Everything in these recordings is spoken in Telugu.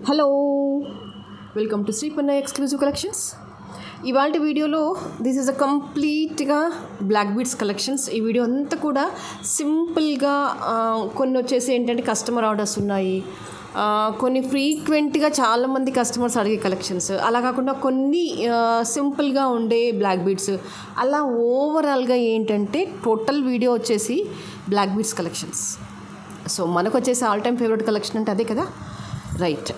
Hello, welcome to Shri Pannayya exclusive collections. ఇవాళ వీడియోలో దిస్ ఈజ్ అ కంప్లీట్గా బ్లాక్ బీడ్స్ కలెక్షన్స్. ఈ వీడియో అంతా కూడా సింపుల్గా కొన్ని వచ్చేసి ఏంటంటే కస్టమర్ ఆర్డర్స్ ఉన్నాయి, కొన్ని ఫ్రీక్వెంట్గా చాలామంది కస్టమర్స్ అడిగే కలెక్షన్స్, అలా కాకుండా కొన్ని సింపుల్గా ఉండే బ్లాక్ బీడ్స్, అలా ఓవరాల్గా ఏంటంటే టోటల్ వీడియో వచ్చేసి బ్లాక్ బీడ్స్ కలెక్షన్స్. సో మనకు వచ్చేసి ఆల్ టైమ్ ఫేవరెట్ కలెక్షన్ అంటే అదే కదా, రైట్.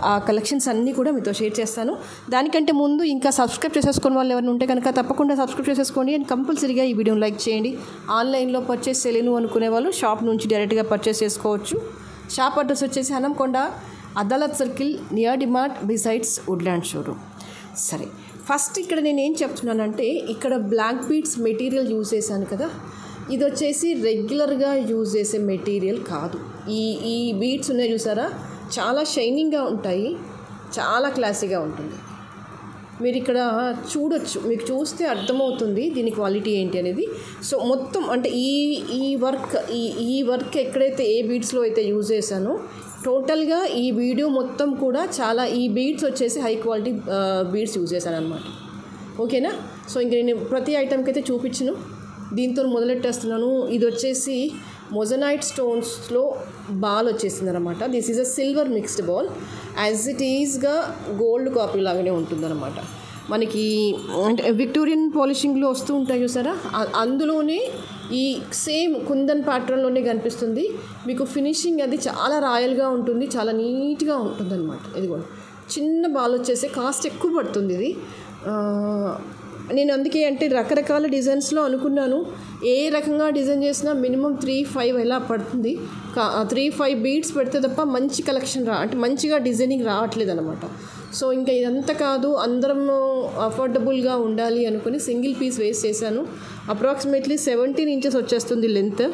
ఆ కలెక్షన్స్ అన్నీ కూడా మీతో షేర్ చేస్తాను. దానికంటే ముందు ఇంకా సబ్స్క్రైబ్ చేసేసుకుని వాళ్ళు ఎవరైనా ఉంటే కనుక తప్పకుండా సబ్స్క్రైబ్ చేసేసుకోండి అండ్ కంపల్సరీగా ఈ వీడియోని లైక్ చేయండి. ఆన్లైన్లో పర్చేస్ చేయలేను అనుకునే వాళ్ళు షాప్ నుంచి డైరెక్ట్గా పర్చేస్ చేసుకోవచ్చు. షాప్ అడ్రస్ వచ్చేసి Hanamkonda, Adalat circle, near DMart, besides Woodland showroom. సరే, ఫస్ట్ ఇక్కడ నేను ఏం చెప్తున్నానంటే, ఇక్కడ బ్లాక్ బీడ్స్ మెటీరియల్ యూజ్ చేశాను కదా, ఇది వచ్చేసి రెగ్యులర్గా యూజ్ చేసే మెటీరియల్ కాదు. ఈ బీడ్స్ ఉన్నాయి చూసారా, చాలా షైనింగ్గా ఉంటాయి, చాలా క్లాసీగా ఉంటుంది. మీరు ఇక్కడ చూడొచ్చు, మీకు చూస్తే అర్థమవుతుంది దీని క్వాలిటీ ఏంటి అనేది. సో మొత్తం అంటే ఈ వర్క్ ఎక్కడైతే ఏ బీడ్స్లో అయితే యూజ్ చేశానో టోటల్గా ఈ వీడియో మొత్తం కూడా చాలా ఈ బీడ్స్ వచ్చేసి హై క్వాలిటీ బీడ్స్ యూజ్ చేశాను అనమాట. ఓకేనా? సో ఇంక నేను ప్రతి ఐటమ్కి అయితే చూపించను, దీంతో మొదలెట్టేస్తున్నాను. ఇది వచ్చేసి మొజనైట్ స్టోన్స్లో బాల్ వచ్చేసింది అనమాట. This is a silver mixed ball, as it ఈజ్గా గోల్డ్ కాపీ లాగానే ఉంటుందన్నమాట. మనకి అంటే విక్టోరియన్ పాలిషింగ్లో వస్తూ ఉంటాయి చూసారా, అందులోనే ఈ సేమ్ కుందన్ ప్యాటర్న్లోనే కనిపిస్తుంది మీకు. ఫినిషింగ్ అది చాలా రాయల్గా ఉంటుంది, చాలా నీట్గా ఉంటుంది అనమాట. ఇదిగోండి, చిన్న బాల్ వచ్చేసి కాస్ట్ ఎక్కువ పడుతుంది ఇది. నేను అందుకే అంటే రకరకాల డిజైన్స్లో అనుకున్నాను, ఏ రకంగా డిజైన్ చేసినా మినిమం 3-5 ఎలా పడుతుంది. 3-5 బీడ్స్ పెడితే తప్ప మంచి కలెక్షన్ అంటే మంచిగా డిజైనింగ్ రావట్లేదు అనమాట. సో ఇంకా ఇదంతా కాదు, అందరం అఫోర్డబుల్గా ఉండాలి అనుకుని సింగిల్ పీస్ వేస్ట్ చేశాను. అప్రాక్సిమేట్లీ 17 ఇంచెస్ వచ్చేస్తుంది లెంత్.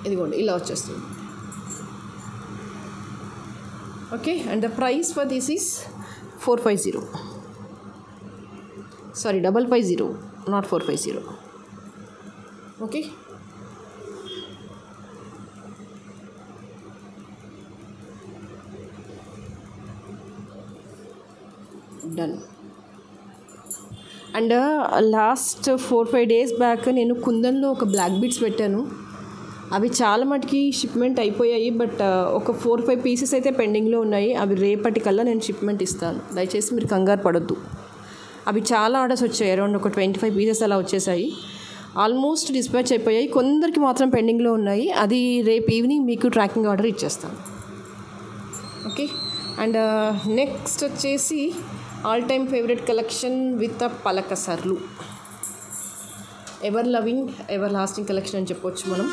ఇదిగోండి, ఇలా వచ్చేస్తుంది. Okay, and the price for this is 450. Sorry, 550, not 450. Okay, done. And last 4-5 days back నేను కుందన్లో ఒక బ్లాక్ బీడ్స్ పెట్టాను. అవి చాలా మటుకి షిప్మెంట్ అయిపోయాయి, బట్ ఒక 4-5 పీసెస్ అయితే పెండింగ్లో ఉన్నాయి. అవి రేపటికల్లా నేను షిప్మెంట్ ఇస్తాను, దయచేసి మీరు కంగారు పడొద్దు. అవి చాలా ఆర్డర్స్ వచ్చాయి, అరౌండ్ ఒక 25 పీసెస్ అలా వచ్చేసాయి. ఆల్మోస్ట్ డిస్పాచ్ అయిపోయాయి, కొందరికి మాత్రం పెండింగ్లో ఉన్నాయి. అది రేపు ఈవినింగ్ మీకు ట్రాకింగ్ ఆర్డర్ ఇచ్చేస్తాను. ఓకే, అండ్ నెక్స్ట్ వచ్చేసి all time favourite collection with పలకసర్లు. Ever loving ever lasting collection అని చెప్పొచ్చు మనం.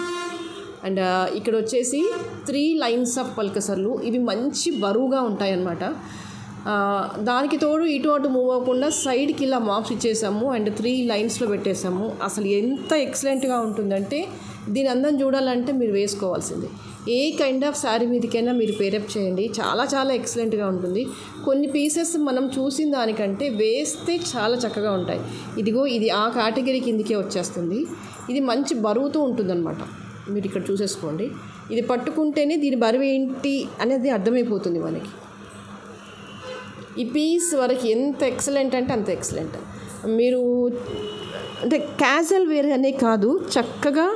అండ్ ఇక్కడ వచ్చేసి 3 లైన్స్ ఆఫ్ పలకసర్లు. ఇవి మంచి బరువుగా ఉంటాయి అన్నమాట. దానికి తోడు ఇటు అటు మూవ్ అవ్వకుండా సైడ్కి ఇలా మాప్స్ ఇచ్చేసాము అండ్ 3 లైన్స్లో పెట్టేసాము. అసలు ఎంత ఎక్సలెంట్గా ఉంటుందంటే, దీని అందం చూడాలంటే మీరు వేసుకోవాల్సిందే. ఏ కైండ్ ఆఫ్ శారీ మీదకైనా మీరు పేరప్ చేయండి, చాలా చాలా ఎక్సలెంట్గా ఉంటుంది. కొన్ని పీసెస్ మనం చూసిన దానికంటే వేస్తే చాలా చక్కగా ఉంటాయి. ఇదిగో, ఇది ఆ కేటగిరీ కిందికే వచ్చేస్తుంది. ఇది మంచి బరువుతో ఉంటుందన్నమాట. మీరు ఇక్కడ చూసేసుకోండి, ఇది పట్టుకుంటేనే దీని బరువు ఏంటి అనేది అర్థమైపోతుంది మనకి. ఈ పీస్ వరకు ఎంత ఎక్సలెంట్ అంటే అంత ఎక్సలెంట్. మీరు అంటే క్యాజువల్ వేర్ అనే కాదు, చక్కగా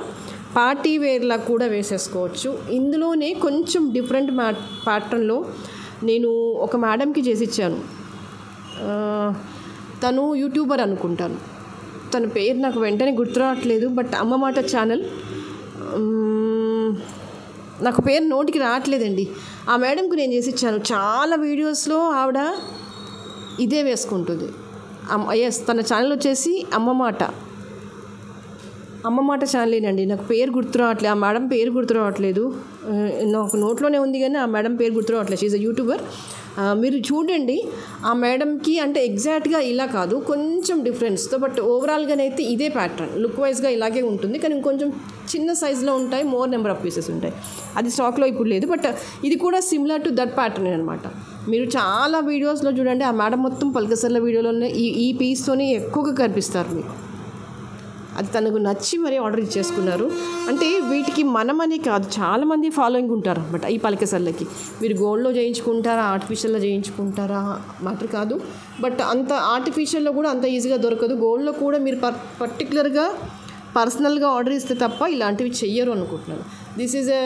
పార్టీ వేర్లా కూడా వేసేసుకోవచ్చు. ఇందులోనే కొంచెం డిఫరెంట్ ప్యాటర్న్లో నేను ఒక మేడంకి చేసి ఇచ్చాను. తను యూట్యూబర్ అనుకుంటాను, తన పేరు నాకు వెంటనే గుర్తు రావట్లేదు, బట్ అమ్మ మాట ఛానల్, నాకు పేరు నోటికి రావట్లేదండి. ఆ మేడంకి నేను చేసి ఇచ్చాను. చాలా వీడియోస్లో ఆవిడ ఇదే వేసుకుంటుంది. ఎస్, తన ఛానల్ వచ్చేసి అమ్మ మాట ఛానలేనండి. నాకు పేరు గుర్తు రావట్లేదు, ఆ మేడం పేరు గుర్తు రావట్లేదు. నాకు నోట్లోనే ఉంది కానీ ఆ మేడం పేరు గుర్తు రావట్లేదు. She a YouTuber. మీరు చూడండి, ఆ మేడంకి అంటే ఎగ్జాక్ట్గా ఇలా కాదు, కొంచెం డిఫరెన్స్తో, బట్ ఓవరాల్గానైతే ఇదే ప్యాటర్న్. లుక్ వైజ్గా ఇలాగే ఉంటుంది, కానీ ఇంకొంచెం చిన్న సైజులో ఉంటాయి, మోర్ నెంబర్ ఆఫ్ పీసెస్ ఉంటాయి. అది స్టాక్లో ఇప్పుడు లేదు, బట్ ఇది కూడా సిమిలర్ టు దట్ ప్యాటర్న్ అనమాట. మీరు చాలా వీడియోస్లో చూడండి, ఆ మేడం మొత్తం పలకసర్ల వీడియోలోనే ఈ పీస్తోనే ఎక్కువగా కనిపిస్తారు మీకు. అది తనకు నచ్చి మరీ ఆర్డర్ ఇచ్చేసుకున్నారు. అంటే వీటికి మనమనే కాదు, చాలామంది ఫాలోయింగ్ ఉంటారు అనమాట ఈ పలకసర్లకి. మీరు గోల్డ్లో చేయించుకుంటారా, ఆర్టిఫిషియల్లో చేయించుకుంటారా మ్యాటర్ కాదు. బట్ అంత ఆర్టిఫిషియల్లో కూడా అంత ఈజీగా దొరకదు. గోల్డ్లో కూడా మీరు పర్టికులర్గా పర్సనల్గా ఆర్డర్ ఇస్తే తప్ప ఇలాంటివి చెయ్యరు అనుకుంటున్నాను. This is a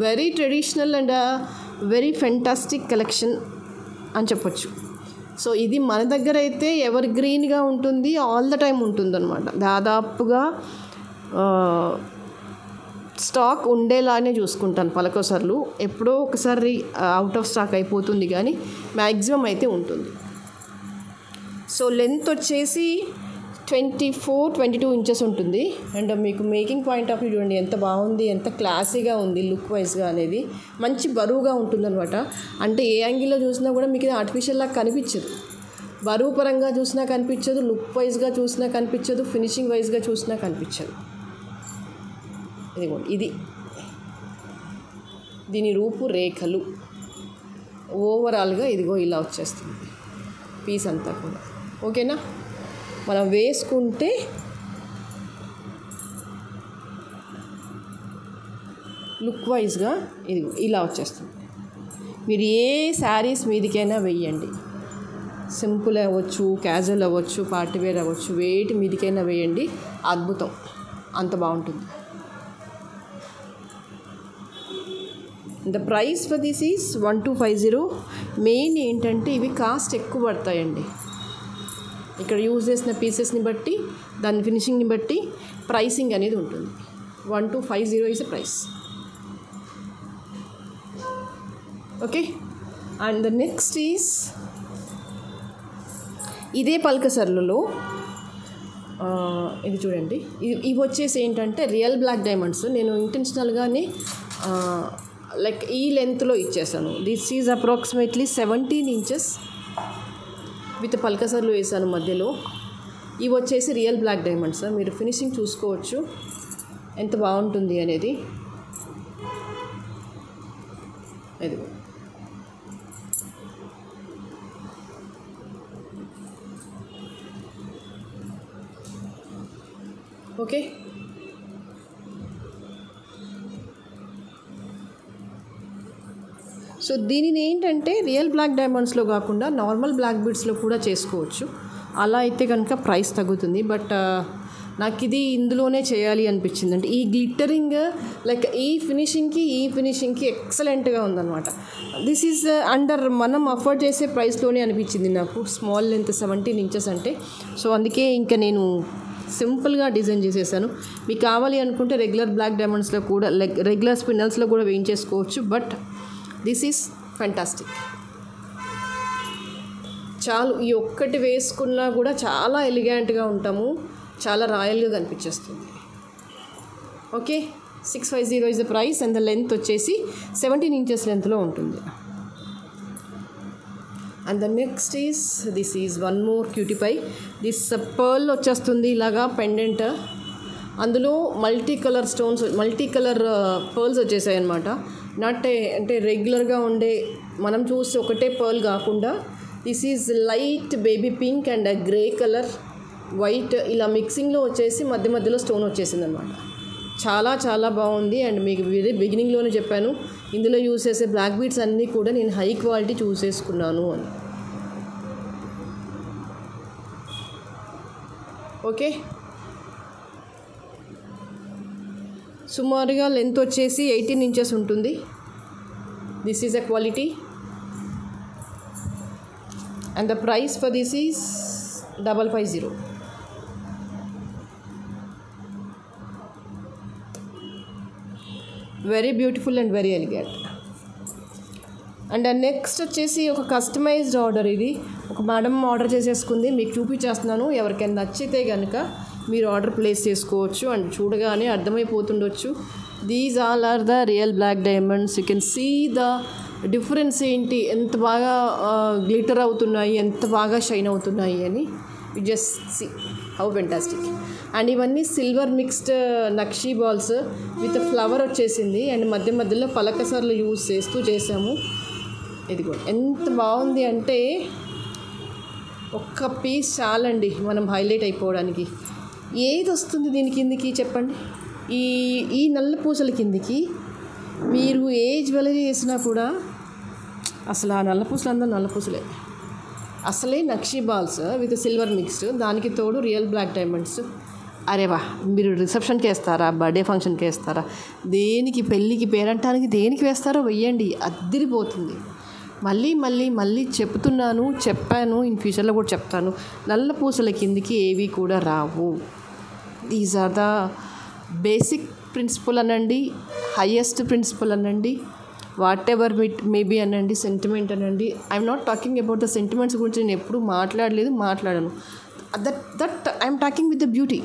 very traditional and very fantastic collection అని చెప్పొచ్చు. సో ఇది మన దగ్గర అయితే ఎవర్ గ్రీన్గా ఉంటుంది, ఆల్ ద టైమ్ ఉంటుంది అనమాట. దాదాపుగా స్టాక్ ఉండేలానే చూసుకుంటాను పలకసర్లు. ఎప్పుడో ఒకసారి అవుట్ ఆఫ్ స్టాక్ అయిపోతుంది, కానీ మ్యాక్సిమం అయితే ఉంటుంది. సో లెంత్ వచ్చేసి 24-22 ఇంచెస్ ఉంటుంది. అండ్ మీకు మేకింగ్ పాయింట్ ఆఫ్ వ్యూ చూడండి ఎంత బాగుంది, ఎంత క్లాసీగా ఉంది లుక్ వైజ్గా అనేది. మంచి బరువుగా ఉంటుందన్నమాట. అంటే ఏ యాంగిల్లో చూసినా కూడా మీకు ఇది ఆర్టిఫిషియల్ లాగా కనిపించదు. బరువు పరంగా చూసినా కనిపించదు, లుక్ వైజ్గా చూసినా కనిపించదు, ఫినిషింగ్ వైజ్గా చూసినా కనిపించదు. ఇది దీని రూపురేఖలు ఓవరాల్గా ఇదిగో ఇలా వచ్చేస్తుంది పీస్ అంతా కూడా. ఓకేనా, మనం వేసుకుంటే లుక్ వైజ్గా ఇది ఇలా వచ్చేస్తుంది. మీరు ఏ శారీస్ మీదికైనా వేయండి, సింపుల్ అవ్వచ్చు, క్యాజువల్ అవ్వచ్చు, పార్టీవేర్ అవ్వచ్చు, వేటి మీదికైనా వేయండి, అద్భుతం, అంత బాగుంటుంది. The price for this is 1250. Main ఏంటంటే ఇవి కాస్ట్ ఎక్కువ పడతాయండి. ఇక్కడ యూజ్ చేసిన పీసెస్ని బట్టి, దాని ఫినిషింగ్ని బట్టి ప్రైసింగ్ అనేది ఉంటుంది. 1250 is a price. Okay, and the next is ఇదే పలకసర్లలో ఇది చూడండి. ఇవి వచ్చేసి ఏంటంటే రియల్ బ్లాక్ డైమండ్స్. నేను ఇంటెన్షనల్గానే లైక్ ఈ లెంత్లో ఇచ్చేసాను. This is approximately 17 inches with పలకసర్లు వేసాను మధ్యలో. ఇవి వచ్చేసి రియల్ బ్లాక్ డైమండ్స్. మీరు ఫినిషింగ్ చూసుకోవచ్చు ఎంత బాగుంటుంది అనేది. ఇది ఓకే. సో దీనిని ఏంటంటే రియల్ బ్లాక్ డైమండ్స్లో కాకుండా నార్మల్ బ్లాక్ బీడ్స్లో కూడా చేసుకోవచ్చు. అలా అయితే కనుక ప్రైస్ తగ్గుతుంది. బట్ నాకు ఇది ఇందులోనే చేయాలి అనిపించింది. అంటే ఈ గ్లిట్టరింగ్ లైక్ ఈ ఫినిషింగ్కి ఎక్సలెంట్గా ఉందన్నమాట. దిస్ ఈజ్ అండర్ మనం అఫోర్డ్ చేసే ప్రైస్లోనే అనిపించింది నాకు. స్మాల్ లెంత్ 17 ఇంచెస్ అంటే. సో అందుకే ఇంకా నేను సింపుల్గా డిజైన్ చేసేసాను. మీకు కావాలి అనుకుంటే రెగ్యులర్ బ్లాక్ డైమండ్స్లో కూడా రెగ్యులర్ స్పిన్నల్స్లో కూడా వేయించేసుకోవచ్చు. But this is fantastic. చాలు, ఈ ఒక్కటి వేసుకున్నా కూడా చాలా ఎలిగెంట్గా ఉంటాము, చాలా రాయల్గా కనిపించేస్తుంది. Okay, 650 is the price. And the length వచ్చేసి 17 ఇంచెస్ లెంత్లో ఉంటుంది. And the next is this is one more cutie pie. This pearl వచ్చేస్తుంది ఇలాగా పెండెంట్. అందులో multi colour stones, multi colour pearls వచ్చేసాయి అన్నమాట. అంటే రెగ్యులర్గా ఉండే మనం చూసి ఒకటే పర్ల్ కాకుండా this is light baby pink and grey colour, white ఇలా మిక్సింగ్లో వచ్చేసి మధ్య మధ్యలో స్టోన్ వచ్చేసింది అనమాట. చాలా చాలా బాగుంది. అండ్ మీకు బిగినింగ్లోనే చెప్పాను, ఇందులో యూజ్ చేసే బ్లాక్ బీడ్స్ అన్నీ కూడా నేను హై క్వాలిటీ చూసేసుకున్నాను అని. ఓకే, సుమారుగా లెంత్ వచ్చేసి 18 ఇంచెస్ ఉంటుంది. This is a quality. And the price for this is 550. Very beautiful and very elegant. And next వచ్చేసి ఒక కస్టమైజ్డ్ ఆర్డర్. ఇది ఒక మేడం ఆర్డర్ చేసేసుకుంది, మీకు చూపించేస్తున్నాను. ఎవరికైనా నచ్చితే కనుక మీరు ఆర్డర్ ప్లేస్ చేసుకోవచ్చు. అండ్ చూడగానే అర్థమైపోతుండొచ్చు, these all are the real black diamonds. You can see the difference ఏంటి, ఎంత బాగా గ్లిటర్ అవుతున్నాయి, ఎంత బాగా షైన్ అవుతున్నాయి అని. You just see how fantastic. And ఇవన్నీ సిల్వర్ మిక్స్డ్ నక్షీ బాల్స్ విత్ ఫ్లవర్ వచ్చేసింది. అండ్ మధ్య మధ్యలో పలకసర్లు యూజ్ చేస్తూ చేసాము. ఇది కూడా ఎంత బాగుంది అంటే ఒక్క పీస్ చాలండి మనం హైలైట్ అయిపోవడానికి. ఏది వస్తుంది దీని కిందికి చెప్పండి? ఈ ఈ నల్ల పూసల కిందికి మీరు ఏ జ్యువెలరీ వేసినా కూడా అసలు ఆ నల్ల పూసలు అందరూ నల్ల పూసలే. అసలే nakshi balls with silver mixed, దానికి తోడు రియల్ బ్లాక్ డైమండ్స్. అరే వా, మీరు రిసెప్షన్కి వేస్తారా, బర్త్డే ఫంక్షన్కి వేస్తారా, దేనికి, పెళ్ళికి, పేరంటానికి దేనికి వేస్తారో వెయ్యండి, అద్దిరిపోతుంది. మళ్ళీ మళ్ళీ మళ్ళీ చెప్పాను, ఇన్ ఫ్యూచర్లో కూడా చెప్తాను, నల్ల పూసల కిందికి ఏవి కూడా రావు. These are the basic principle అనండి, హయ్యెస్ట్ ప్రిన్సిపల్ అనండి, వాట్ ఎవర్ ఇట్ మేబీ అనండి, సెంటిమెంట్ అనండి. I'm not talking about the sentiments గురించి నేను ఎప్పుడు మాట్లాడను. That I'm talking with the beauty.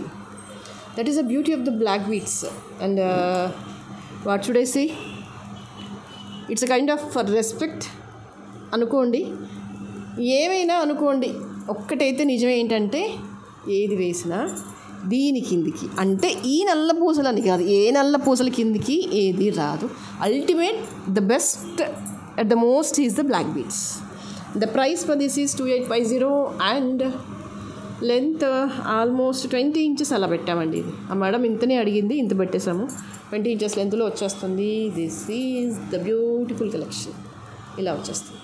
That is the beauty of the black beads. And what should I say, it's a kind of respect అనుకోండి, ఏమైనా అనుకోండి. ఒక్కటైతే నిజం ఏంటంటే, ఏది వేసినా దీని కిందికి, అంటే ఈ నల్ల పూసలని కాదు, ఏ నల్ల పూసల కిందికి ఏది రాదు. Ultimate, the best at the most is the black beads. The price for this is 2850 and length almost 20 inches అలా పెట్టామండి. ఇది ఆ మేడం ఇంతనే అడిగింది, ఇంత పెట్టేసాము. 20 ఇంచెస్ లెంత్లో వచ్చేస్తుంది. This is the beautiful collection. ఇలా వచ్చేస్తుంది.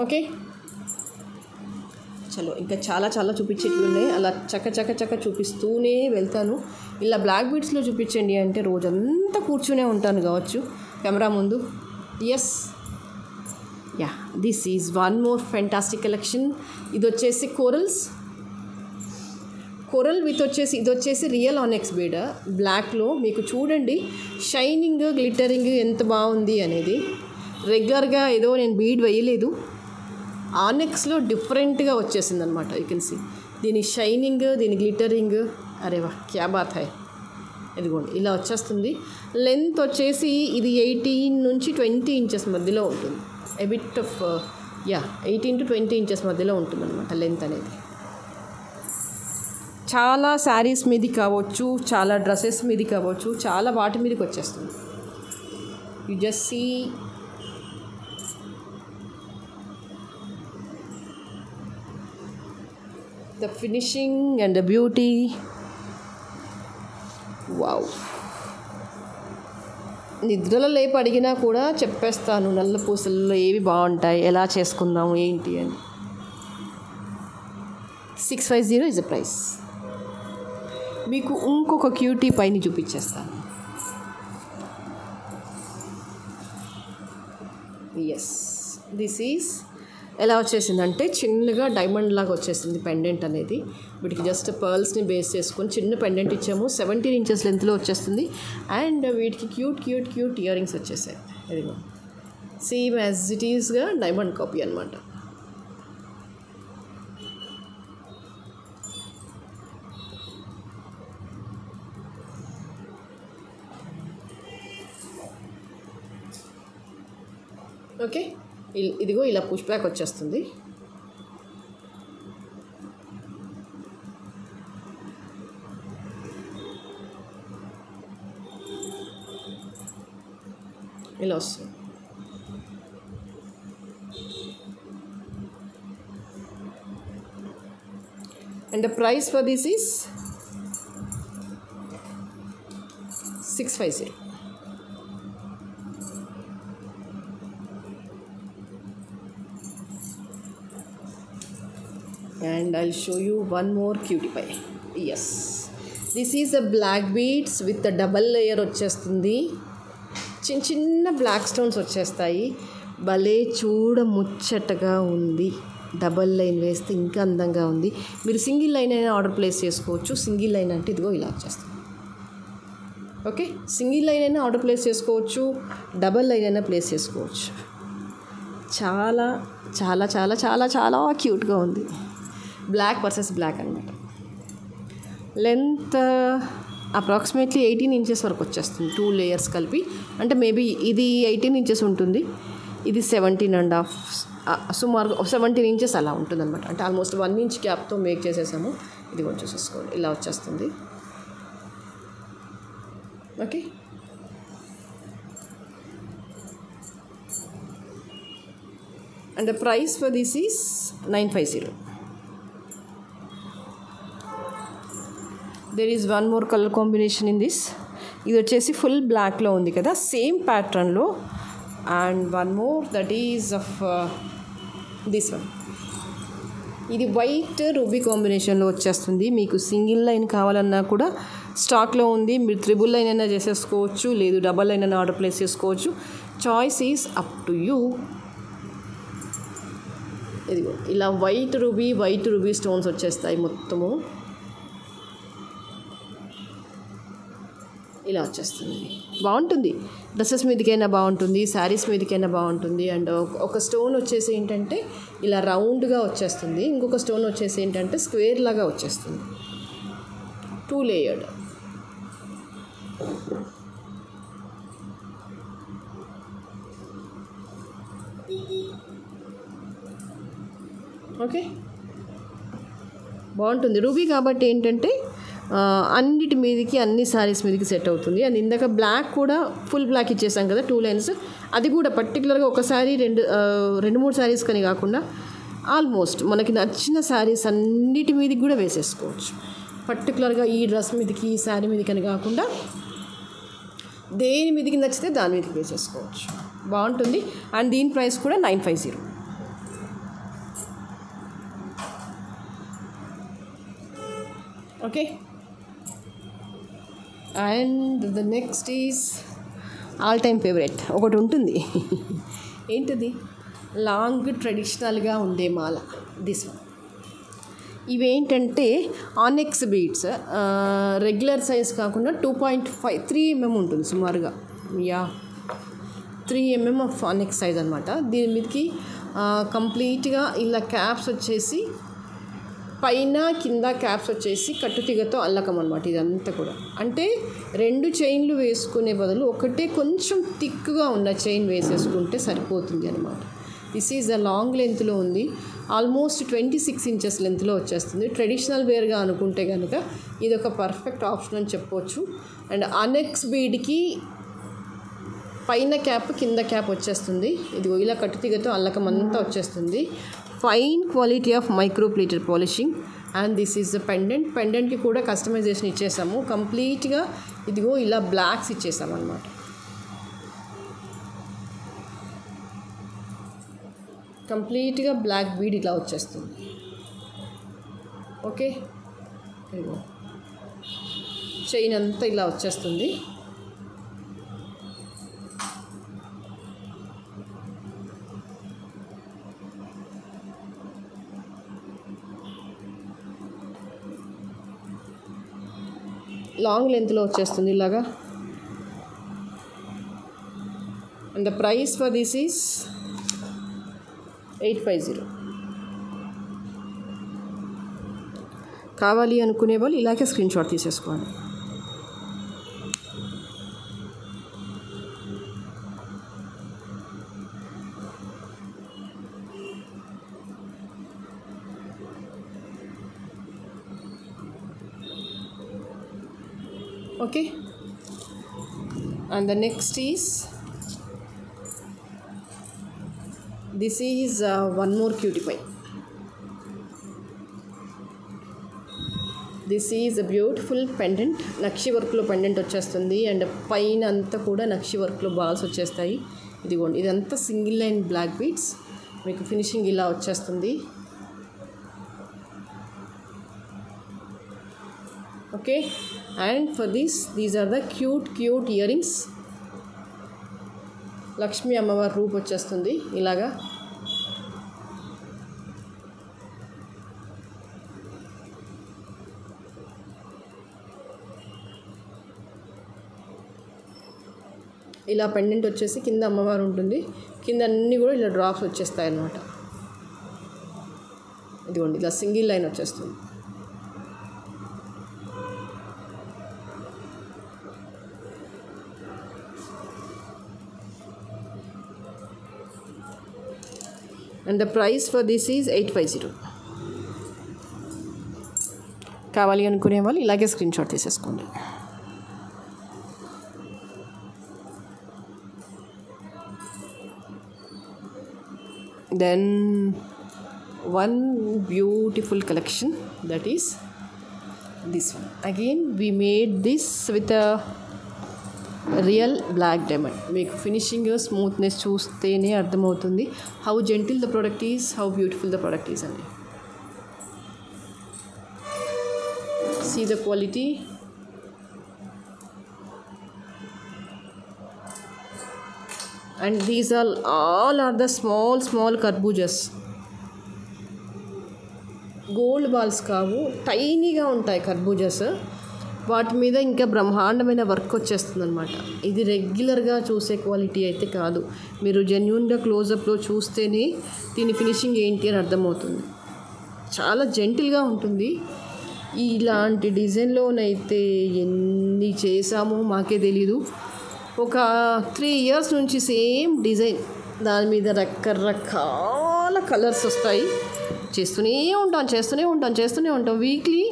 ఓకే, చలో ఇంకా చాలా చాలా చూపించేటివి ఉన్నాయి. అలా చక్క చూపిస్తూనే వెళ్తాను. ఇలా బ్లాక్ బీడ్స్లో చూపించండి అంటే రోజంతా కూర్చునే ఉంటాను కావచ్చు కెమెరా ముందు. Yes, ya, this is one more fantastic collection. ఇది వచ్చేసి కోరల్ విత్ ఇది వచ్చేసి రియల్ ఆనెక్స్ బీడ్ బ్లాక్లో. మీకు చూడండి షైనింగ్, గ్లిటరింగ్ ఎంత బాగుంది అనేది. రెగ్యులర్గా ఏదో నేను బీడ్ వేయలేదు, ఆనెక్స్లో డిఫరెంట్గా వచ్చేసింది అనమాట. యూ కెన్ సీ దీని షైనింగ్, దీని గ్లిటరింగ్. అరే వా, క్యా బాత్ హై. ఇదిగోండి ఇలా వచ్చేస్తుంది. లెంత్ వచ్చేసి ఇది 18 నుంచి 20 ఇంచెస్ మధ్యలో ఉంటుంది. A bit of 18 to 20 inches మధ్యలో ఉంటుంది అనమాట లెంత్ అనేది. చాలా శారీస్ మీది కావచ్చు, చాలా డ్రెస్సెస్ మీది కావచ్చు, చాలా వాటి మీదకి వచ్చేస్తుంది. You just see the finishing and the beauty. Wow, నిద్రలో లేపి అడిగినా కూడా చెప్పేస్తాను నల్ల పూసల్లో ఏవి బాగుంటాయి, ఎలా చేసుకుందాము ఏంటి అని. 650 ఇస్ ద ప్రైస్. మీకు ఇంకొక క్యూటీ పైన చూపించేస్తాను. ఎస్, దిస్ ఈజ్ ఎలా వచ్చేసిందంటే చిన్నగా డైమండ్ లాగా వచ్చేసింది పెండెంట్ అనేది. వీటికి జస్ట్ పర్ల్స్ని బేస్ చేసుకొని చిన్న పెండెంట్ ఇచ్చాము. 17 ఇంచెస్ లెంత్లో వచ్చేస్తుంది. అండ్ వీటికి క్యూట్ ఇయర్ రింగ్స్ వచ్చేసాయి. ఇదిగో సేమ్ యాజ్ ఇట్ ఈస్గా డైమండ్ కాపీ అనమాట. ఓకే, ఇదిగో ఇలా పుష్ బ్యాక్ వచ్చేస్తుంది. ఇలా వస్తుంది. And the price for this is 650. And I'll show you one more cutie pie. Yes, this is a black beads with a double layer వచ్చేస్తుంది. చిన్న బ్లాక్ స్టోన్స్ వచ్చేస్తాయి. భలే చూడ ముచ్చటగా ఉంది. డబల్ లైన్ వేస్తే ఇంకా అందంగా ఉంది. మీరు సింగిల్ లైన్ అయినా ఆర్డర్ ప్లేస్ చేసుకోవచ్చు. సింగిల్ లైన్ అంటే ఇదిగో ఇలా వచ్చేస్తుంది. ఓకే, సింగిల్ లైన్ అయినా ఆర్డర్ ప్లేస్ చేసుకోవచ్చు, డబల్ లైన్ అయినా ప్లేస్ చేసుకోవచ్చు. చాలా చాలా చాలా చాలా చాలా క్యూట్గా ఉంది. బ్లాక్ వర్సెస్ బ్లాక్ అనమాట. లెంత్ అప్రాక్సిమేట్లీ 18 ఇంచెస్ వరకు వచ్చేస్తుంది, 2 లేయర్స్ కలిపి. అంటే మేబీ ఇది 18 ఇంచెస్ ఉంటుంది, ఇది 17.5, సుమారు 17 ఇంచెస్ అలా ఉంటుంది అనమాట. అంటే ఆల్మోస్ట్ 1 ఇంచ్ గ్యాప్తో మేక్ చేసేసాము. ఇది కొంచెం చూసుకోండి, ఇలా వచ్చేస్తుంది. Okay, and the price for this is 950. There is one more colour combination in this. ఇది వచ్చేసి ఫుల్ బ్లాక్లో ఉంది కదా, సేమ్ ప్యాటర్న్లో. And one more that is of this one. ఇది వైట్ రూబీ కాంబినేషన్లో వచ్చేస్తుంది. మీకు సింగిల్ లైన్ కావాలన్నా కూడా స్టాక్లో ఉంది. మీరు త్రిబుల్ లైన్ అయినా చేసేసుకోవచ్చు, లేదు డబల్ లైన్ అయినా ఆర్డర్ ప్లేస్ చేసుకోవచ్చు. Choice is up to you. ఇదిగో ఇలా వైట్ రూబీ స్టోన్స్ వచ్చేస్తాయి మొత్తము. ఇలా వచ్చేస్తుంది. బాగుంటుంది, డ్రెస్సెస్ మీదకైనా బాగుంటుంది, శారీస్ మీదకైనా బాగుంటుంది. అండ్ ఒక స్టోన్ వచ్చేసి ఏంటంటే ఇలా రౌండ్గా వచ్చేస్తుంది, ఇంకొక స్టోన్ వచ్చేసి ఏంటంటే స్క్వేర్ లాగా వచ్చేస్తుంది. 2 లేయర్డ్. ఓకే, బాగుంటుంది. రూబీ కాబట్టి ఏంటంటే అన్నిటి మీదకి, అన్ని శారీస్ మీదకి సెట్ అవుతుంది. అండ్ ఇందాక బ్లాక్ కూడా ఫుల్ బ్లాక్ ఇచ్చేసాం కదా, 2 లైన్స్. అది కూడా పర్టికులర్గా ఒక శారీ 2-3 శారీస్ కానీ కాకుండా ఆల్మోస్ట్ మనకి నచ్చిన శారీస్ అన్నిటి మీదకి కూడా వేసేసుకోవచ్చు. పర్టికులర్గా ఈ డ్రెస్ మీదకి, ఈ శారీ మీదకి అని కాకుండా దేని మీదకి నచ్చితే దాని మీదకి వేసేసుకోవచ్చు. బాగుంటుంది. అండ్ దీని ప్రైస్ కూడా 950. Okay, and the next is all time favourite. ఒకటి ఉంటుంది, ఏంటిది, లాంగ్ ట్రెడిషనల్గా ఉండే మాల. This one. ఇవేంటంటే ఆనెక్స్ బీడ్స్, రెగ్యులర్ సైజ్ కాకుండా 2.5 3 mm ఉంటుంది సుమారుగా. 3 mm ఆఫ్ ఆనెక్స్ సైజ్ అనమాట. దీని మీదకి కంప్లీట్గా ఇలా క్యాప్స్ వచ్చేసి పైన కింద క్యాప్స్ వచ్చేసి కట్టుతీగతో అల్లకం అనమాట. ఇదంతా కూడా అంటే 2 చైన్లు వేసుకునే బదులు ఒకటే కొంచెం థిక్గా ఉన్న చైన్ వేసేసుకుంటే సరిపోతుంది అనమాట. దిస్ ఈజ్ అ లాంగ్ లెంత్లో ఉంది, ఆల్మోస్ట్ 26 inches లెంత్లో వచ్చేస్తుంది. ట్రెడిషనల్ వేర్గా అనుకుంటే కనుక ఇది ఒక పర్ఫెక్ట్ ఆప్షన్ అని చెప్పొచ్చు. అండ్ అనెక్స్ బీడ్కి పైన క్యాప్ కింద క్యాప్ వచ్చేస్తుంది. ఇది ఇలా కట్టుతీగతో అల్లకం అంతా వచ్చేస్తుంది. Fine quality of micro plated polishing. And this is the పెండెంట్కి కూడా కస్టమైజేషన్ ఇచ్చేసాము కంప్లీట్గా. ఇదిగో ఇలా బ్లాక్స్ ఇచ్చేసాము అనమాట. కంప్లీట్గా బ్లాక్ బీడ్ ఇలా వచ్చేస్తుంది. ఓకే, చైన్ అంతా ఇలా వచ్చేస్తుంది. లాంగ్ లెంత్లో వచ్చేస్తుంది ఇలాగా. And the price for this is 850. కావాలి అనుకునే వాళ్ళు ఇలాగే స్క్రీన్ షాట్ తీసేసుకోండి. Okay, and the next is this is one more cutie pie. This is a beautiful pendant. నక్షి వర్క్లో పెండెంట్ వచ్చేస్తుంది. అండ్ పైన అంతా కూడా నక్షి వర్క్లో బాల్స్ వచ్చేస్తాయి. ఇదిగోండి, ఇదంతా సింగిల్ లైన్ బ్లాక్ బీడ్స్. మీకు ఫినిషింగ్ ఇలా వచ్చేస్తుంది. Okay, and for these are the cute ear rings. Lakshmi అమ్మవారి రూప్ వచ్చేస్తుంది ఇలాగా. ఇలా పెండెంట్ వచ్చేసి కింద అమ్మవారు ఉంటుంది, కింద అన్నీ కూడా ఇలా డ్రాప్స్ వచ్చేస్తాయి అన్నమాట. ఇదిగోండి ఇలా సింగిల్ లైన్ వచ్చేస్తుంది. And the price for this is 850. కావాలి అనుకునే వాళ్ళు ఇలాగే స్క్రీన్ షాట్ తీసేసుకోండి. Then one beautiful collection, that is this one. Again we made this with a real black diamond. మీకు ఫినిషింగ్ స్మూత్నెస్ చూస్తేనే అర్థమవుతుంది how gentle the product is, how beautiful the product is అండి. See the quality. And these all are the small కర్బూజస్. గోల్డ్ బాల్స్ కావు, టైనీగా ఉంటాయి కర్బూజస్. వాటి మీద ఇంకా బ్రహ్మాండమైన వర్క్ వచ్చేస్తుంది అనమాట. ఇది రెగ్యులర్గా చూసే క్వాలిటీ అయితే కాదు. మీరు జెన్యూన్గా క్లోజప్లో చూస్తేనే దీని ఫినిషింగ్ ఏంటి అని అర్థమవుతుంది. చాలా జెంటిల్గా ఉంటుంది. ఇలాంటి డిజైన్లోనైతే ఎన్ని చేసామో మాకే తెలీదు. ఒక 3 years నుంచి సేమ్ డిజైన్, దాని మీద రకరకాల కలర్స్ వస్తాయి. చేస్తూనే ఉంటాం. వీక్లీ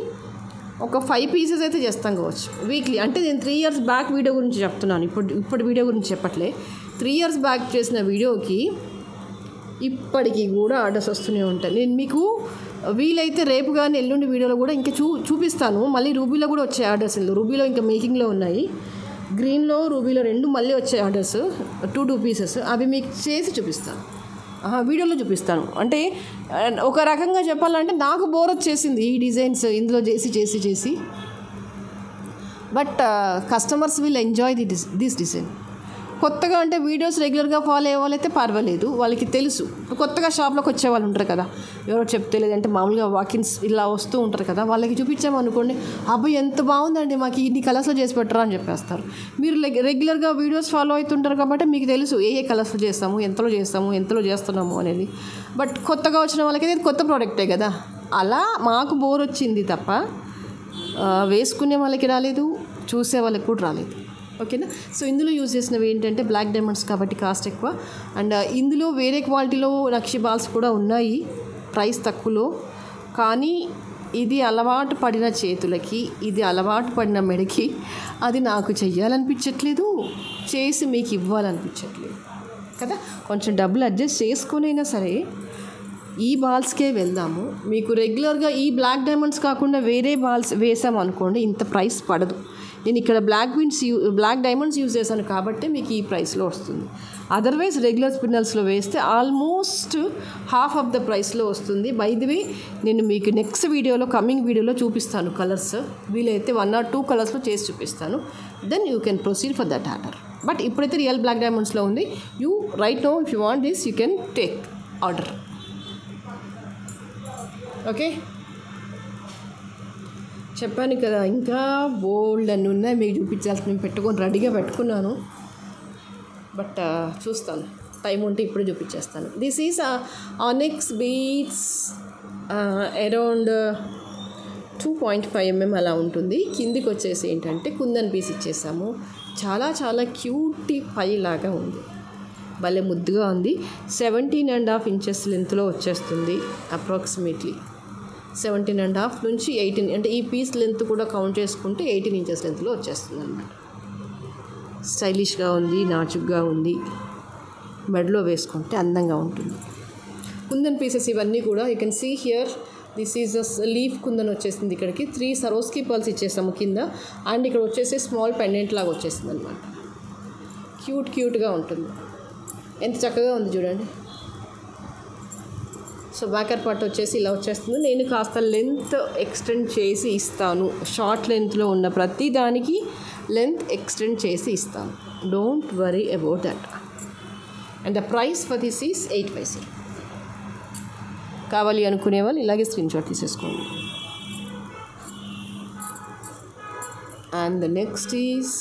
ఒక 5 pieces అయితే చేస్తాం కావచ్చు వీక్లీ. అంటే నేను 3 years బ్యాక్ వీడియో గురించి చెప్తున్నాను, ఇప్పుడు వీడియో గురించి చెప్పట్లే. 3 years బ్యాక్ చేసిన వీడియోకి ఇప్పటికీ కూడా ఆర్డర్స్ వస్తూనే ఉంటాయి. నేను మీకు వీలైతే రేపు కానీ ఎల్లుండి వీడియోలో కూడా ఇంకా చూపిస్తాను. మళ్ళీ రూబీలో కూడా వచ్చే ఆర్డర్స్, రూబీలో ఇంకా మేకింగ్లో ఉన్నాయి. గ్రీన్లో రూబీలో 2 మళ్ళీ వచ్చే ఆర్డర్స్, 2 pieces. అవి మీకు చేసి చూపిస్తాను, వీడియోలో చూపిస్తాను. అంటే ఒక రకంగా చెప్పాలంటే నాకు బోర్ వచ్చేసింది ఈ డిజైన్స్ ఇందులో చేసి. But customers will enjoy this design. కొత్తగా అంటే వీడియోస్ రెగ్యులర్గా ఫాలో అయ్యే వాళ్ళైతే పర్వాలేదు, వాళ్ళకి తెలుసు. కొత్తగా షాప్లోకి వచ్చే వాళ్ళు ఉంటారు కదా, ఎవరో చెప్తే, లేదంటే మామూలుగా వాకిన్స్ ఇలా వస్తూ ఉంటారు కదా, వాళ్ళకి చూపించామనుకోండి, అబ్బాయి ఎంత బాగుందండి, మాకు ఇన్ని కలర్స్లో చేసి పెట్టరా అని చెప్పేస్తారు. మీరు రెగ్యులర్గా వీడియోస్ ఫాలో అవుతుంటారు కాబట్టి మీకు తెలుసు ఏ కలర్స్లో చేస్తాము, ఎంతలో చేస్తున్నాము అనేది. బట్ కొత్తగా వచ్చిన వాళ్ళకి ఇది కొత్త ప్రోడక్టే కదా, అలా మాకు బోర్ వచ్చింది తప్ప వేసుకునే వాళ్ళకి రాలేదు, చూసే వాళ్ళకి కూడా రాలేదు. ఓకేనా. సో ఇందులో యూజ్ చేసినవి ఏంటంటే బ్లాక్ డైమండ్స్ కాబట్టి కాస్ట్ ఎక్కువ. అండ్ ఇందులో వేరే క్వాలిటీలో నక్షి బాల్స్ కూడా ఉన్నాయి, ప్రైస్ తక్కువలో. కానీ ఇది అలవాటు పడిన చేతులకి, ఇది అలవాటు పడిన మెడకి అది నాకు చెయ్యాలనిపించట్లేదు, చేసి మీకు ఇవ్వాలనిపించట్లేదు కదా. కొంచెం డబ్బులు అడ్జస్ట్ చేసుకునైనా సరే ఈ బాల్స్కే వెళ్దాము. మీకు రెగ్యులర్గా ఈ బ్లాక్ డైమండ్స్ కాకుండా వేరే బాల్స్ వేసాము అనుకోండి, ఇంత ప్రైస్ పడదు. నేను ఇక్కడ బ్లాక్ డైమండ్స్ యూజ్ చేశాను కాబట్టి మీకు ఈ ప్రైస్లో వస్తుంది. అదర్వైజ్ రెగ్యులర్ స్పిన్నల్స్లో వేస్తే ఆల్మోస్ట్ హాఫ్ ఆఫ్ ద ప్రైస్లో వస్తుంది. బై ది వే నేను మీకు నెక్స్ట్ వీడియోలో, కమింగ్ వీడియోలో చూపిస్తాను కలర్స్. వీలైతే 1 or 2 కలర్స్లో చేసి చూపిస్తాను. Then you can proceed for that order. But ఇప్పుడైతే రియల్ బ్లాక్ డైమండ్స్లో ఉంది. You right know if you want this you can take order. Okay, చెప్పాను కదా ఇంకా బోల్డ్ అన్నీ ఉన్నాయి మీకు చూపించాల్సి. నేను రెడీగా పెట్టుకున్నాను, బట్ చూస్తాను, టైం ఉంటే ఇప్పుడే చూపించేస్తాను. This is ఆనెక్స్ beads, around 2.5 mm అలా ఉంటుంది. కిందికి వచ్చేసి ఏంటంటే కుందన్ పీస్ ఇచ్చేసాము. చాలా క్యూటీ పై లాగా ఉంది, భలే ముద్దుగా ఉంది. 17.5 inches లెంత్లో వచ్చేస్తుంది. అప్రాక్సిమేట్లీ 17.5 నుంచి 18, అంటే ఈ పీస్ లెంత్ కూడా కౌంట్ చేసుకుంటే 18 inches లెంత్లో వచ్చేస్తుంది అన్నమాట. స్టైలిష్గా ఉంది, నాచుగ్గా ఉంది, మెడలో వేసుకుంటే అందంగా ఉంటుంది. కుందన్ పీసెస్ ఇవన్నీ కూడా you can see here. This is a leaf kundan వచ్చేసింది. ఇక్కడికి 3 సరోస్కి పర్ల్స్ ఇచ్చేసాము కింద. అండ్ ఇక్కడ వచ్చేసి స్మాల్ పెండెంట్ లాగా వచ్చేసింది అనమాట. క్యూట్గా ఉంటుంది, ఎంత చక్కగా ఉంది చూడండి. సో బ్యాకర్ పార్ట్ వచ్చేసి ఇలా వచ్చేస్తుంది. నేను కాస్త లెంత్ ఎక్స్టెండ్ చేసి ఇస్తాను. షార్ట్ లెంత్లో ఉన్న ప్రతి దానికి లెంత్ ఎక్స్టెండ్ చేసి ఇస్తాను. Don't worry about that. And the price for this is 850. కావాలి అనుకునే వాళ్ళు ఇలాగే స్క్రీన్ షాట్ తీసేసుకోండి. And the next is,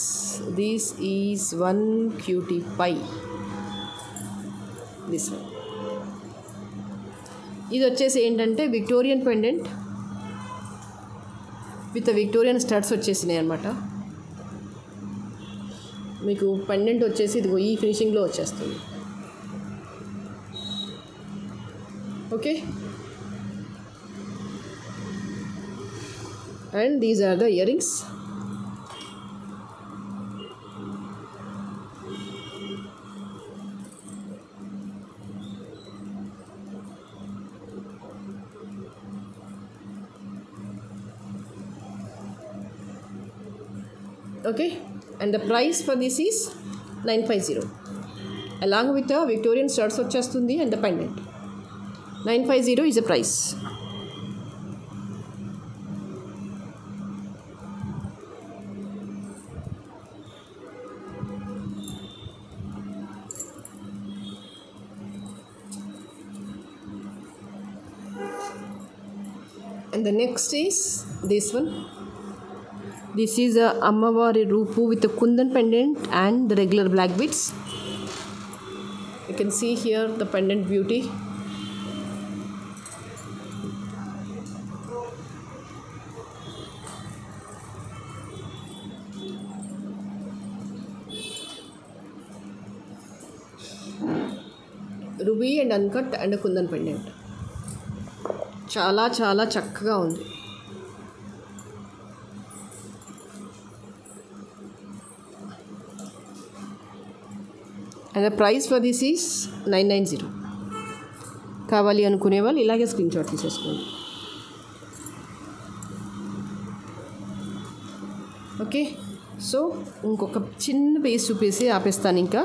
this is 1 cutie pie. This one. ఇది వచ్చేసి ఏంటంటే Victorian pendant with Victorian studs వచ్చేసినాయి అనమాట. మీకు పెండెంట్ వచ్చేసి ఇదిగో ఈ ఫినిషింగ్లో వచ్చేస్తుంది. Okay, and these are the ear rings. Okay, and the price for this is 950 along with the Victorian studs వచ్చేస్తుంది and the pendant. 950 is the price. And the next is this one. This is a Ammavari Rupu with a Kundan pendant and the regular black beads. You can see here the pendant beauty. Ruby and uncut and a Kundan pendant. చాలా చాలా చక్కగా ఉంది. And the price for this is 990. కావాలి అనుకునే వాళ్ళు ఇలాగే స్క్రీన్ షాట్ తీసేసుకోండి. ఓకే, సో ఇంకొక చిన్న పీస్ చూపేసి ఆపేస్తాను. ఇంకా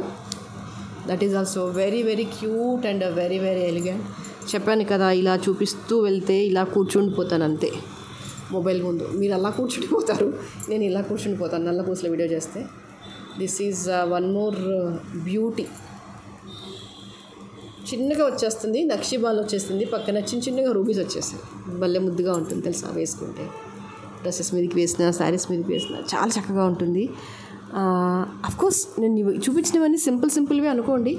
that is also very very cute and very very elegant. చెప్పాను కదా, ఇలా చూపిస్తూ వెళ్తే ఇలా కూర్చుండిపోతాను అంతే మొబైల్ ముందు. మీరు అలా కూర్చుండిపోతారు, నేను ఇలా కూర్చుండిపోతాను నల్ల పూసల వీడియో చేస్తే. This is one more beauty. చిన్నగా వచ్చేస్తుంది, నక్షిబాల్ వచ్చేస్తుంది, పక్కన చిన్న చిన్నగా రూబీస్ వచ్చేస్తాయి. భలే ముద్దుగా ఉంటుంది తెలుసా వేసుకుంటే. డ్రెస్సెస్ మీదకి వేసిన, శారీస్ మీదకి వేసిన చాలా చక్కగా ఉంటుంది. అఫ్కోర్స్ నేను చూపించినవన్నీ సింపుల్వే అనుకోండి,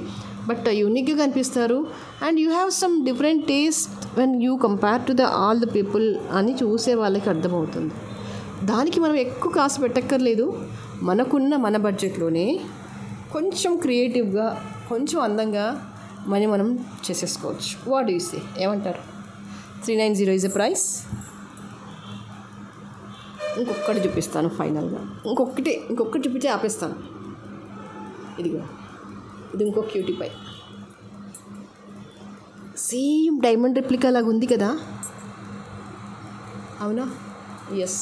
బట్ యూనిక్గా కనిపిస్తారు. And you have some different taste when you compare to all the people అని చూసే వాళ్ళకి అర్థమవుతుంది. దానికి మనం ఎక్కువ కాసు పెట్టక్కర్లేదు. మనకున్న మన బడ్జెట్లోనే కొంచెం క్రియేటివ్గా, కొంచెం అందంగా మనం చేసేసుకోవచ్చు. What do you say? ఏమంటారు? 390 ఈజ్ ద ప్రైస్. ఇంకొకటి చూపిస్తాను ఫైనల్గా. ఇంకొకటి చూపించి ఆపేస్తాను. ఇది ఇంకో cutie pie same diamond replica లాగా ఉంది కదా, అవునా? ఎస్,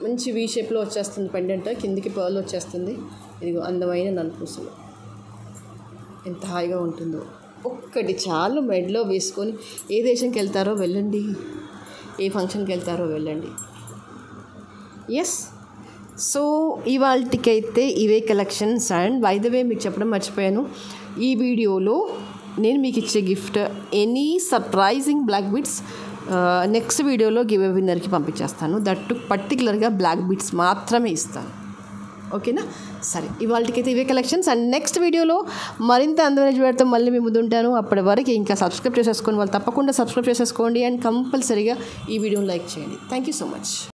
మంచి వీ షేప్లో వచ్చేస్తుంది పెండెంట్, కిందికి పర్ల్ వచ్చేస్తుంది. ఇదిగో అందమైన నలుపూసలు, ఎంత హాయిగా ఉంటుందో. ఒక్కటి చాలు మెడలో వేసుకొని ఏ దేశంకి వెళ్తారో వెళ్ళండి, ఏ ఫంక్షన్కి వెళ్తారో వెళ్ళండి. ఎస్, సో ఇవాళకైతే ఇవే కలెక్షన్స్. అండ్ బై ద వే మీకు చెప్పడం మర్చిపోయాను, ఈ వీడియోలో నేను మీకు ఇచ్చే gift any surprising black beads next వీడియోలో గివ్ అవే విన్నర్కి పంపించేస్తాను. దట్ పర్టికులర్గా బ్లాక్ బీడ్స్ మాత్రమే ఇస్తాను. ఓకేనా? సరే, ఇవాళకైతే ఇవే కలెక్షన్స్. అండ్ నెక్స్ట్ వీడియోలో మరింత అందమైన జ్యువెలరీతో మళ్ళీ మీ ముందు ఉంటాను. అప్పటి వరకు ఇంకా సబ్స్క్రైబ్ చేసేసుకోండి వాళ్ళు, తప్పకుండా సబ్స్క్రైబ్ చేసేసుకోండి. అండ్ కంపల్సరీగా ఈ వీడియోని లైక్ చేయండి. Thank you so much.